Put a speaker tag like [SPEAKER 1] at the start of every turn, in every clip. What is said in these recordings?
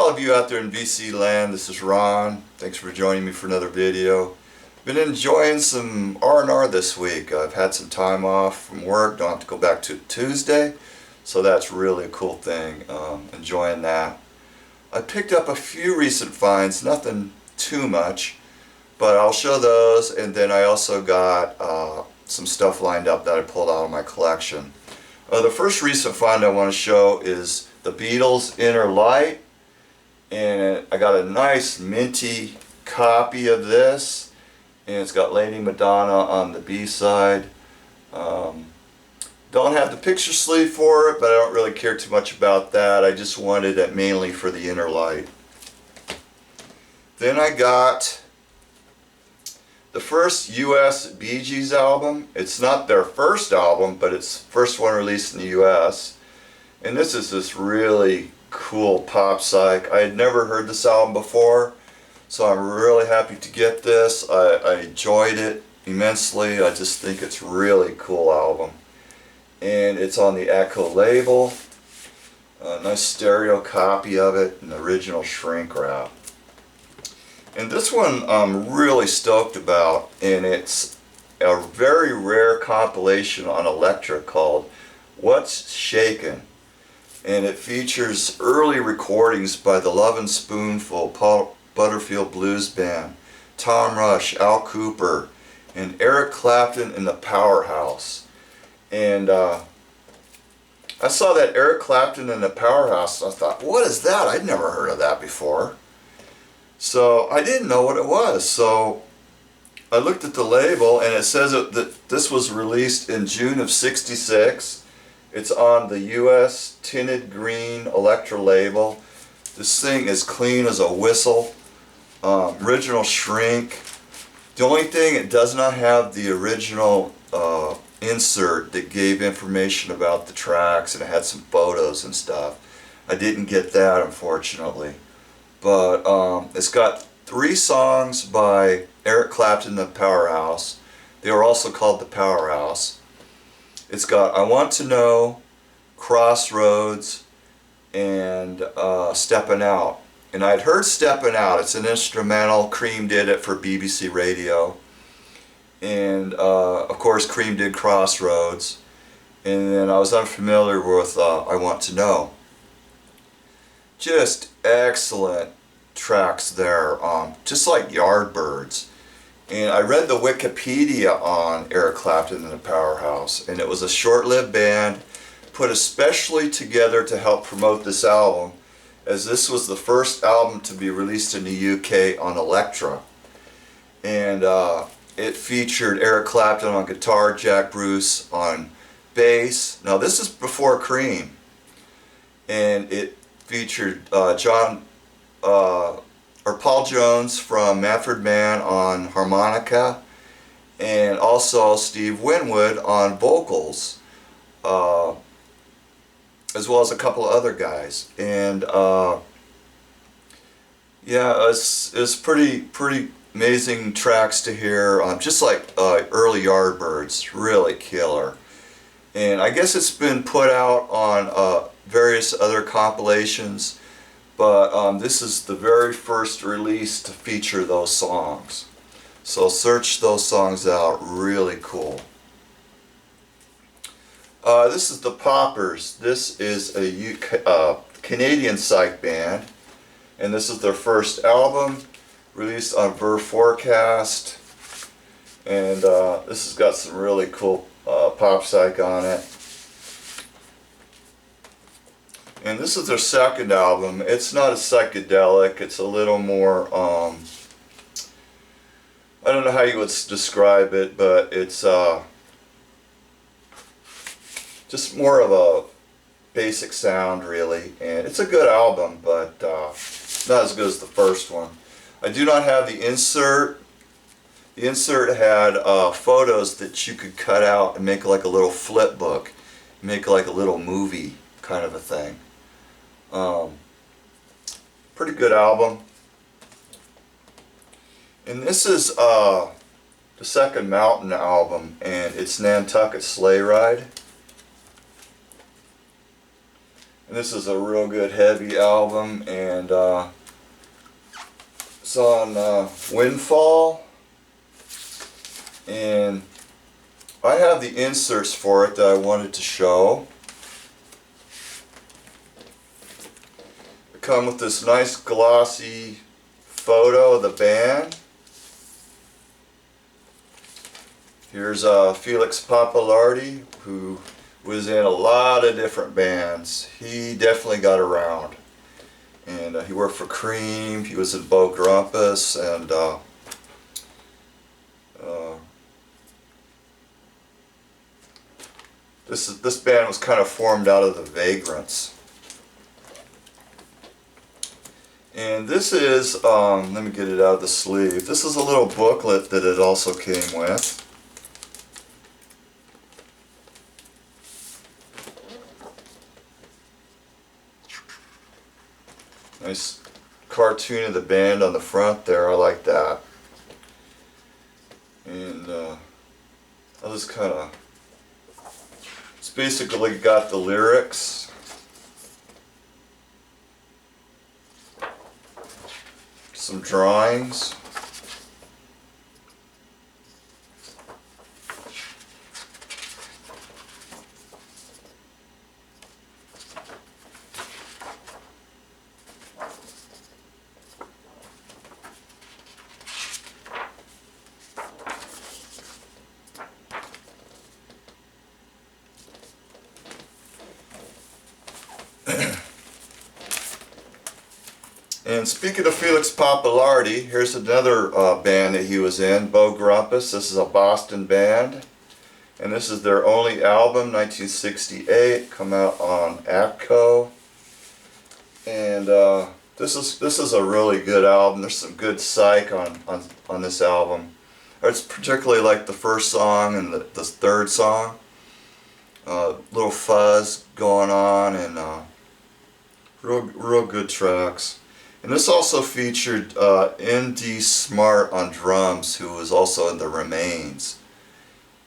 [SPEAKER 1] all of you out there in VC land, this is Ron. Thanks for joining me for another video. Been enjoying some R&R this week. I've had some time off from work, don't have to go back to Tuesday, so that's really a cool thing. Enjoying that. I picked up a few recent finds, nothing too much, but I'll show those, and then I also got some stuff lined up that I pulled out of my collection. The first recent find I want to show is the Beatles' Inner Light, and I got a nice minty copy of this, and it's got Lady Madonna on the B-side. Don't have the picture sleeve for it, but I don't really care too much about that. I just wanted it mainly for the Inner Light. Then I got the first US Bee Gees album. It's not their first album, but it's the first one released in the US. And this is this really cool pop psych. I had never heard this album before, so I'm really happy to get this. I enjoyed it immensely. I just think it's a really cool album. And it's on the Echo label. A nice stereo copy of it in the original shrink wrap. And this one I'm really stoked about, and it's a very rare compilation on Elektra called What's Shakin', and it features early recordings by the Lovin' Spoonful, Paul Butterfield Blues Band, Tom Rush, Al Cooper, and Eric Clapton in the Powerhouse. And I saw that Eric Clapton in the Powerhouse, and I thought, what is that? I'd never heard of that before. So I didn't know what it was, so I looked at the label, and it says that this was released in June of '66. It's on the US tinted green Elektra label. This thing is clean as a whistle. Original shrink. The only thing, it does not have the original insert that gave information about the tracks, and it had some photos and stuff. I didn't get that, unfortunately. But it's got 3 songs by Eric Clapton and the Powerhouse. They were also called the Powerhouse. It's got I Want to Know, Crossroads, and Steppin' Out. And I'd heard Steppin' Out. It's an instrumental. Cream did it for BBC Radio. And of course Cream did Crossroads. And then I was unfamiliar with I Want to Know. Just excellent tracks there, just like Yardbirds. And I read the Wikipedia on Eric Clapton and the Powerhouse, and it was a short-lived band put especially together to help promote this album, as this was the first album to be released in the UK on Elektra. And it featured Eric Clapton on guitar, Jack Bruce on bass. Now this is before Cream. And it featured Paul Jones from Manfred Mann on harmonica, and also Steve Winwood on vocals, as well as a couple of other guys. And yeah, it's pretty amazing tracks to hear, just like early Yardbirds, really killer. And I guess it's been put out on various other compilations, but this is the very first release to feature those songs. So search those songs out, really cool. This is the Poppers. This is a Canadian psych band, and this is their first album, released on Ver Forecast. And this has got some really cool pop psych on it. And this is their second album. It's not a psychedelic, it's a little more, I don't know how you would describe it, but it's just more of a basic sound, really. And it's a good album, but not as good as the first one. I do not have the insert. The insert had photos that you could cut out and make like a little flip book, make like a little movie kind of a thing. Pretty good album. And this is the second Mountain album, and it's Nantucket Sleigh Ride. This is a real good heavy album, and it's on Windfall, and I have the inserts for it that I wanted to show. They come with this nice glossy photo of the band. Here's Felix Pappalardi, who was in a lot of different bands. He definitely got around. And he worked for Cream, he was in Bo Grumpus, and this band was kind of formed out of the Vagrants. And this is, let me get it out of the sleeve. This is a little booklet that it also came with. Nice cartoon of the band on the front there, I like that. And I'll just kind of, it's basically got the lyrics. Some drawings. And speaking of Felix Pappalardi, here's another band that he was in, Bo Grumpus. This is a Boston band, and this is their only album, 1968, come out on Atco. And this is a really good album. There's some good psych on this album. It's particularly like the first song and the third song. Little fuzz going on, and real good tracks. And this also featured N.D. Smart on drums, who was also in the Remains.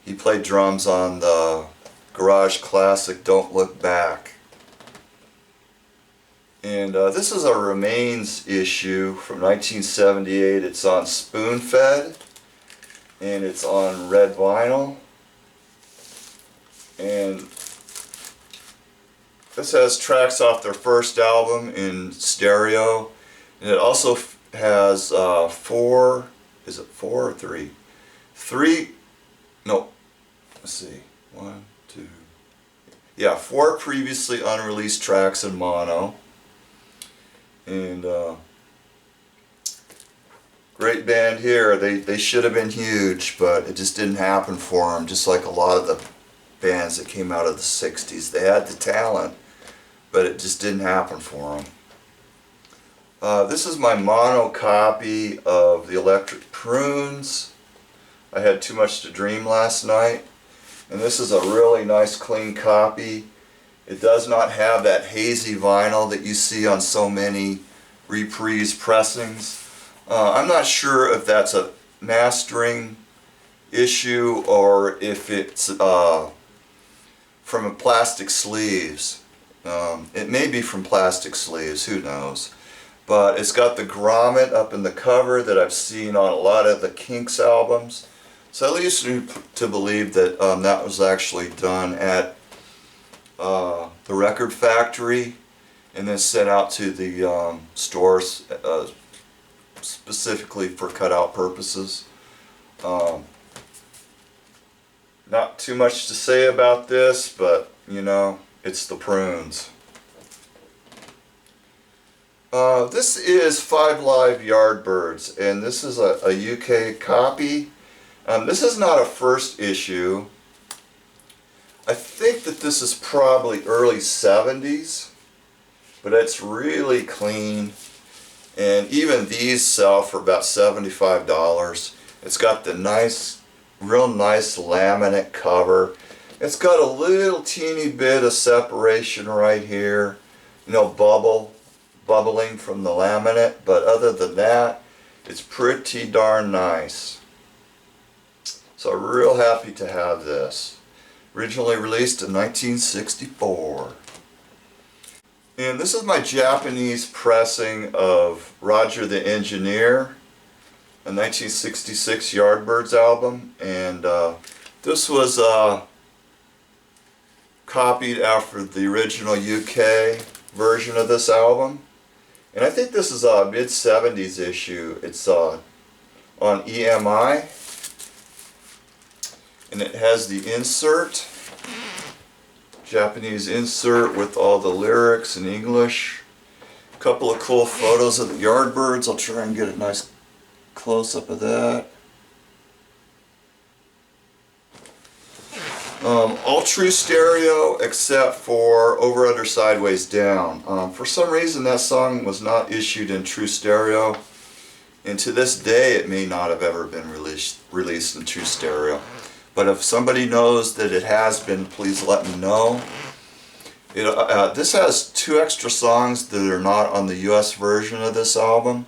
[SPEAKER 1] He played drums on the garage classic Don't Look Back. And this is a Remains issue from 1978. It's on spoon-fed, and it's on red vinyl. And this has tracks off their first album in stereo. And it also has four, is it four or three? No, let's see, one, two, yeah, four previously unreleased tracks in mono. And great band here. They should have been huge, but it just didn't happen for them, just like a lot of the bands that came out of the 60s. They had the talent, but it just didn't happen for them. This is my mono copy of the Electric Prunes. I had too much to dream last night, and this is a really nice clean copy. It does not have that hazy vinyl that you see on so many reprise pressings. I'm not sure if that's a mastering issue or if it's from a plastic sleeves. It may be from plastic sleeves, who knows. But it's got the grommet up in the cover that I've seen on a lot of the Kinks albums. So I used to believe that that was actually done at the record factory and then sent out to the stores specifically for cutout purposes. Not too much to say about this, but you know, it's the Prunes. This is 5 Live Yardbirds, and this is a UK copy. This is not a first issue. I think that this is probably early 70s, but it's really clean, and even these sell for about $75. It's got the nice, real nice laminate cover. It's got a little teeny bit of separation right here, you know, bubbling from the laminate, but other than that, it's pretty darn nice. So I'm real happy to have this. Originally released in 1964. And this is my Japanese pressing of Roger the Engineer, a 1966 Yardbirds album. And this was copied after the original UK version of this album. And I think this is a mid-70s issue. It's on EMI. And it has the insert, Japanese insert with all the lyrics in English. A couple of cool photos of the Yardbirds. I'll try and get a nice close-up of that. All true stereo except for Over, Under, Sideways, Down. For some reason that song was not issued in true stereo, and to this day it may not have ever been released in true stereo. But if somebody knows that it has been, please let me know. This has 2 extra songs that are not on the US version of this album.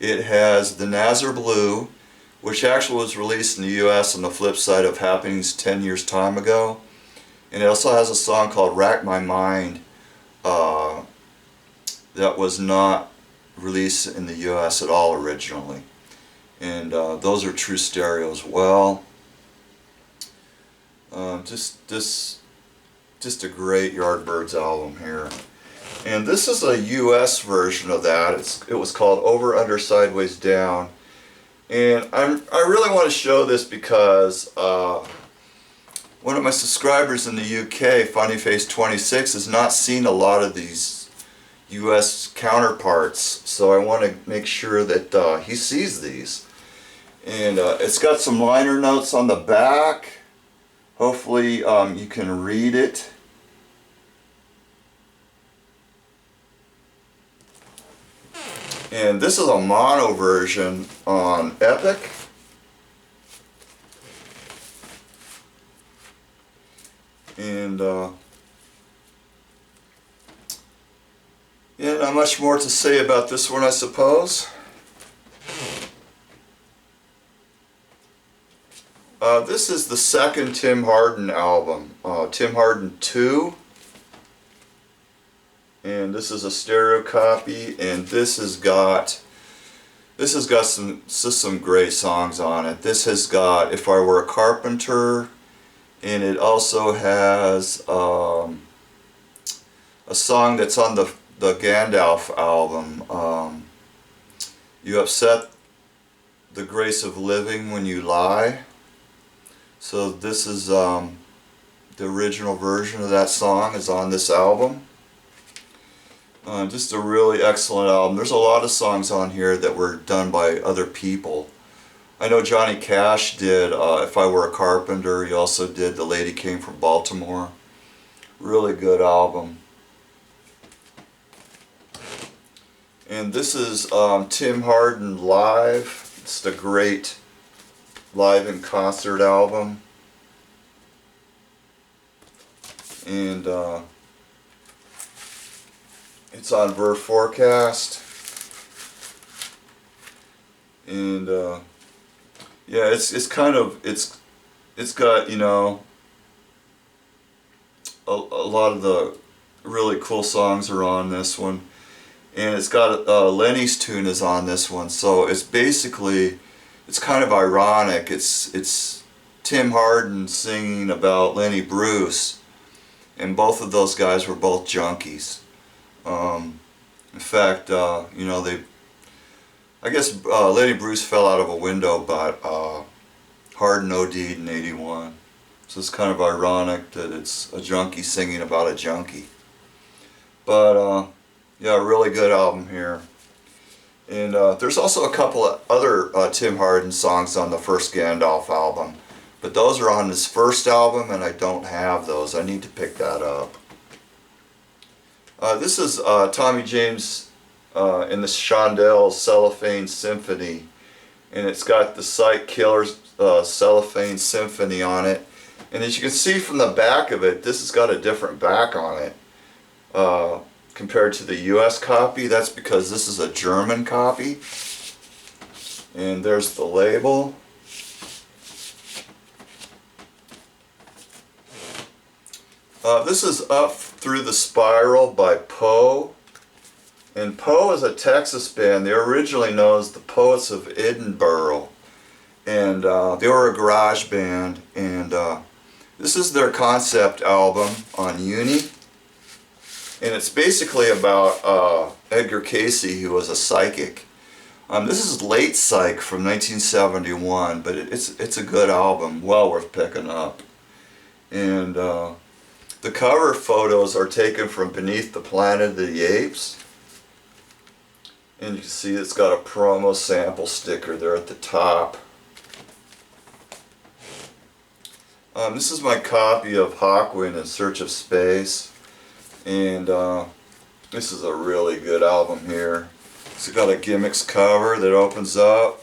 [SPEAKER 1] It has The Nazar Blue, which actually was released in the US on the flip side of Happenings 10 years time ago. And it also has a song called Rack My Mind that was not released in the US at all originally. And those are true stereo as well. Just a great Yardbirds album here. And this is a US version of that. It was called Over, Under, Sideways, Down. And I really want to show this because one of my subscribers in the UK, Funnyface26, has not seen a lot of these US counterparts. So I want to make sure that he sees these. And it's got some liner notes on the back. Hopefully you can read it. And this is a mono version on Epic. And yeah, not much more to say about this one, I suppose. This is the second Tim Hardin album, Tim Hardin 2. And this is a stereo copy, and this has got some great songs on it. This has got If I Were a Carpenter, and it also has a song that's on the Gandalf album. You Upset the Grace of Living When You Lie. So this is the original version of that song is on this album. Just a really excellent album. There's a lot of songs on here that were done by other people. I know Johnny Cash did If I Were a Carpenter. He also did The Lady Came from Baltimore. Really good album. And this is Tim Hardin Live. It's the great live in concert album. And it's on Ver Forecast. And yeah, it's got, you know, a lot of the really cool songs are on this one. And it's got Lenny's tune is on this one, so it's basically, it's kind of ironic. It's Tim Hardin singing about Lenny Bruce, and both of those guys were both junkies. In fact, you know, I guess Lenny Bruce fell out of a window, but Hardin OD'd in '81. So it's kind of ironic that it's a junkie singing about a junkie. But yeah, a really good album here. And there's also a couple of other Tim Hardin songs on the first Gandalf album. But those are on his first album, and I don't have those. I need to pick that up. This is Tommy James in the Shondell Cellophane Symphony. And it's got the Sight Killers Cellophane Symphony on it. And as you can see from the back of it, this has got a different back on it compared to the US copy. That's because this is a German copy. And there's the label. This is up Through the Spiral by Poe. And Poe is a Texas band. They're originally known as the Poets of Edinburgh. And they were a garage band. And this is their concept album on Uni. And it's basically about Edgar Casey, who was a psychic. This is late psych from 1971, but it's a good album, well worth picking up. And the cover photos are taken from Beneath the Planet of the Apes. And you can see it's got a promo sample sticker there at the top. This is my copy of Hawkwind in Search of Space. And this is a really good album here. It's got a gimmicks cover that opens up.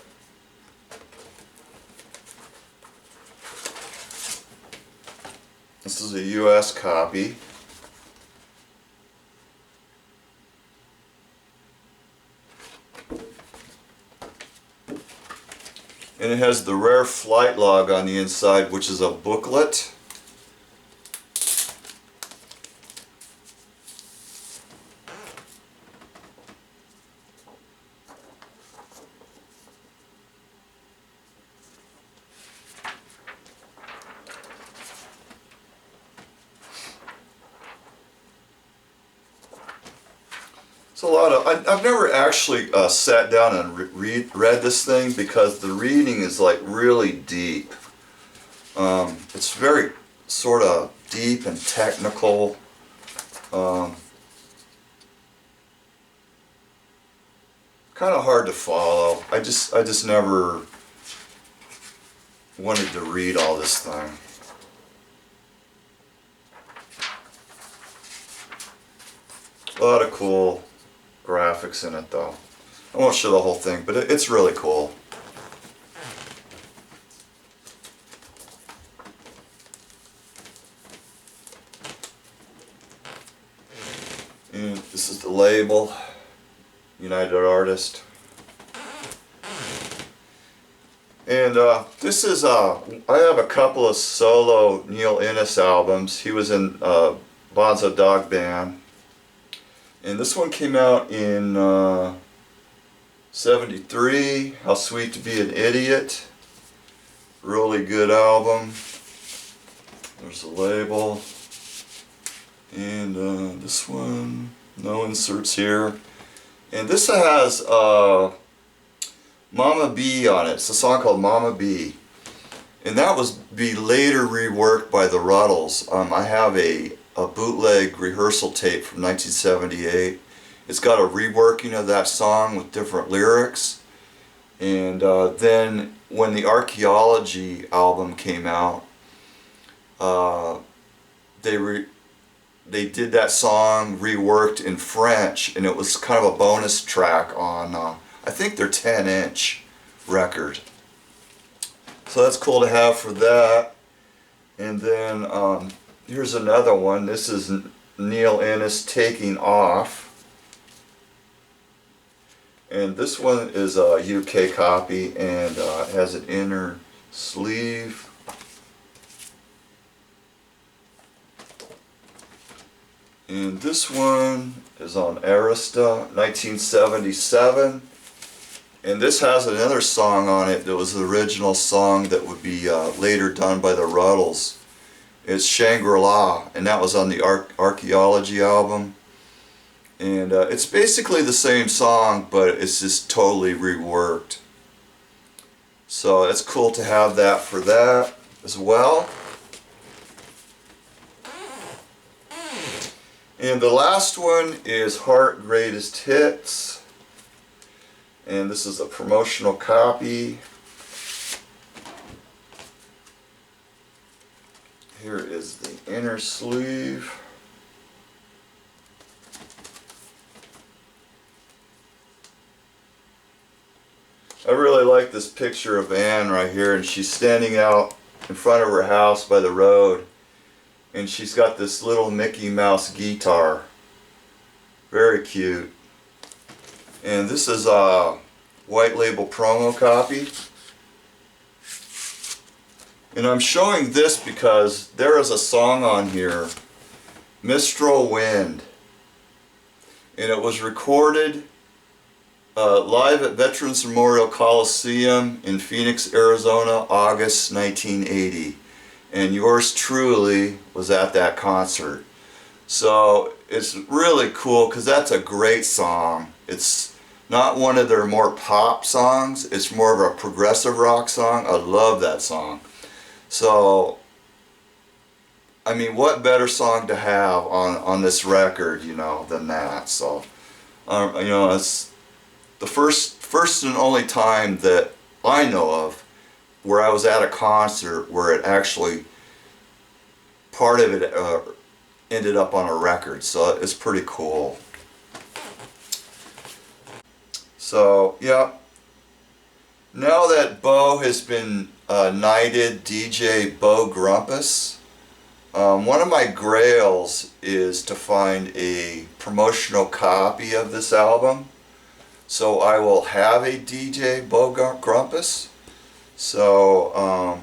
[SPEAKER 1] This is a US copy. And it has the rare flight log on the inside, which is a booklet. It's a lot of, I've never actually sat down and read this thing because the reading is like really deep. It's very sort of deep and technical. Kind of hard to follow. I just never wanted to read all this thing. A lot of cool graphics in it though. I won't show the whole thing, but it's really cool. And this is the label, United Artists. And this is, I have a couple of solo Neil Innes albums. He was in Bonzo Dog Band. And this one came out in '73, How Sweet to Be an Idiot. Really good album. There's the label. And this one, no inserts here. And this has Mama B on it. It's a song called Mama B. And that was later reworked by the Ruddles. I have a bootleg rehearsal tape from 1978. It's got a reworking of that song with different lyrics. And then when the Archaeology album came out, they did that song reworked in French, and it was kind of a bonus track on I think their 10-inch record. So that's cool to have for that. And then here's another one. This is Neil Innes, Taking Off. And this one is a UK copy and has an inner sleeve. And this one is on Arista, 1977. And this has another song on it that was the original song that would be later done by the Ruddles. It's Shangri-La, and that was on the Archaeology album. And it's basically the same song, but it's just totally reworked. So it's cool to have that for that as well. And the last one is Heart Greatest Hits. And this is a promotional copy. Here is the inner sleeve. I really like this picture of Anne right here, and she's standing out in front of her house by the road, and she's got this little Mickey Mouse guitar. Very cute. And this is a white label promo copy. And I'm showing this because there is a song on here, Mistral Wind. And it was recorded live at Veterans Memorial Coliseum in Phoenix, Arizona, August 1980. And yours truly was at that concert. So it's really cool because that's a great song. It's not one of their more pop songs. It's more of a progressive rock song. I love that song. So, I mean, what better song to have on this record, you know, than that? So, you know, it's the first and only time that I know of where I was at a concert where it actually, part of it ended up on a record. So it's pretty cool. So, yeah. Now that Bo has been knighted DJ Bo Grumpus, one of my grails is to find a promotional copy of this album. So I will have a DJ Bo Grumpus. So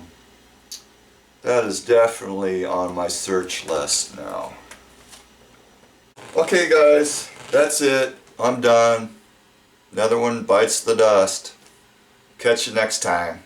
[SPEAKER 1] that is definitely on my search list now. Okay guys, that's it. I'm done. Another one bites the dust. Catch you next time.